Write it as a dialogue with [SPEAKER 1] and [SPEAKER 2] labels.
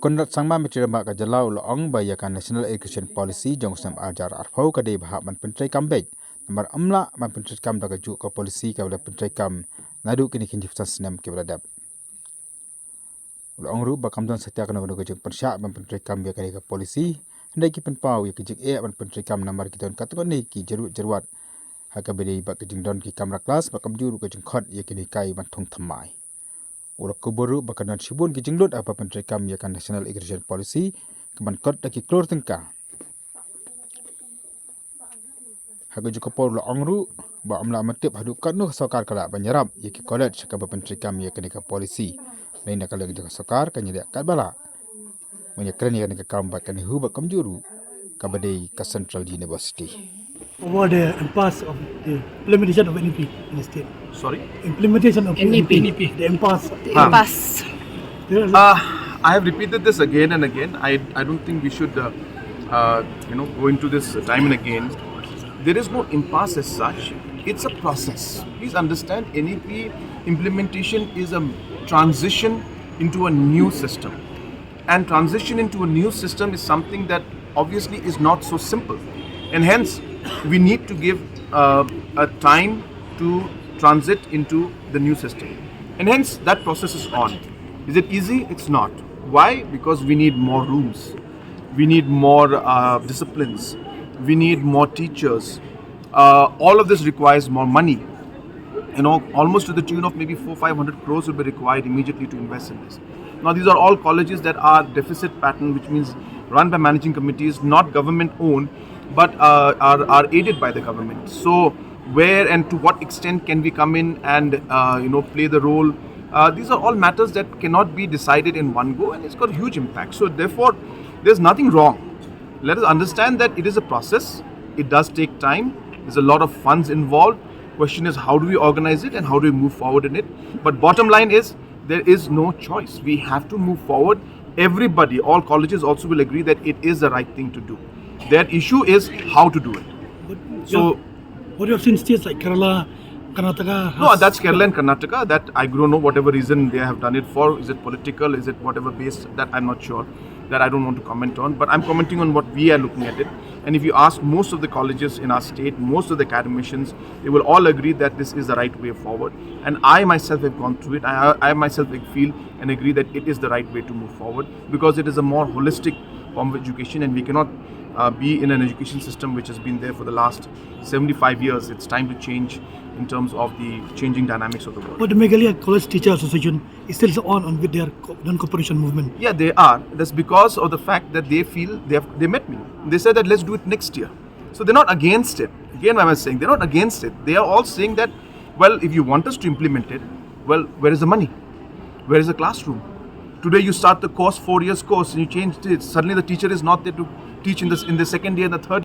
[SPEAKER 1] Konrat sangma Pyntreikam ka Jylla Rangbah ya kan National Education Policy jongsam ajar arfau ka dei bahak man Pyntreikam Beit. Nambar amla man Pyntreikam da ka juk ka polisi ka bala Pyntreikam nadu kini kinji senam ke bala dap. Ulu ba kamdan setia kana guna gajeng persyak man Pyntreikam ya kan ka polisi hendai ki penpau ya kijing man Pyntreikam nambar kiton katukon ni ki jerut-jeruat haka bedei ba kijing don ki kamera kelas ba kamjuru gajeng khot ya kini kai man thong thamai. Ulah kuburu bakanan sibun kijinglut apa Pyntreikam ya kan National Education Policy keman kot daki klor tengka. Haga juga por angru ba amla amatip hadu kanu sokar kala banyarap ya ki college ka Pyntreikam ya kan ka policy. Lain nak kalau kita sokar kan jadi kat bala. Banyak keren ya kan kam ba kan hu ba kamjuru ka badai ka Central University.
[SPEAKER 2] Over the impasse of the implementation of NEP in the state.
[SPEAKER 3] Sorry?
[SPEAKER 2] Implementation of NEP. The impasse.
[SPEAKER 4] Impasse.
[SPEAKER 3] I have repeated this again and again. I don't think we should, go into this time and again. There is no impasse as such. It's a process. Please understand, NEP implementation is a transition into a new system. And transition into a new system is something that obviously is not so simple. And hence, we need to give a time to transit into the new system. And hence, that process is on. Is it easy? It's not. Why? Because we need more rooms. We need more disciplines. We need more teachers. All of this requires more money. Almost to the tune of maybe 400-500 crores will be required immediately to invest in this. Now, these are all colleges that are deficit pattern, which means run by managing committees, not government owned, but are aided by the government. So, where and to what extent can we come in and play the role? These are all matters that cannot be decided in one go, and it's got a huge impact. So, therefore, there's nothing wrong. Let us understand that it is a process. It does take time. There's a lot of funds involved. Question is, how do we organize it and how do we move forward in it? But bottom line is, there is no choice. We have to move forward. Everybody, all colleges also will agree that it is the right thing to do. Their issue is how to do it.
[SPEAKER 2] So, what you have seen states like Kerala, Karnataka?
[SPEAKER 3] No, that's Kerala and Karnataka. That I don't know whatever reason they have done it for. Is it political? Is it whatever based? That I'm not sure. That I don't want to comment on. But I'm commenting on what we are looking at it. And if you ask most of the colleges in our state, most of the academicians, they will all agree that this is the right way forward. And I myself have gone through it. I myself feel and agree that it is the right way to move forward because it is a more holistic form of education, and we cannot be in an education system which has been there for the last 75 years. It's time to change in terms of the changing dynamics of the world.
[SPEAKER 2] But the Meghalaya College Teacher Association is still on with their non-cooperation movement.
[SPEAKER 3] Yeah, they are. That's because of the fact that they feel they met me. They said that let's do it next year. So they're not against it. Again, I was saying they're not against it. They are all saying that, well, if you want us to implement it, well, where is the money? Where is the classroom? Today you start the course, 4 years course, and you change it. Suddenly the teacher is not there to teach in the second year and the third year.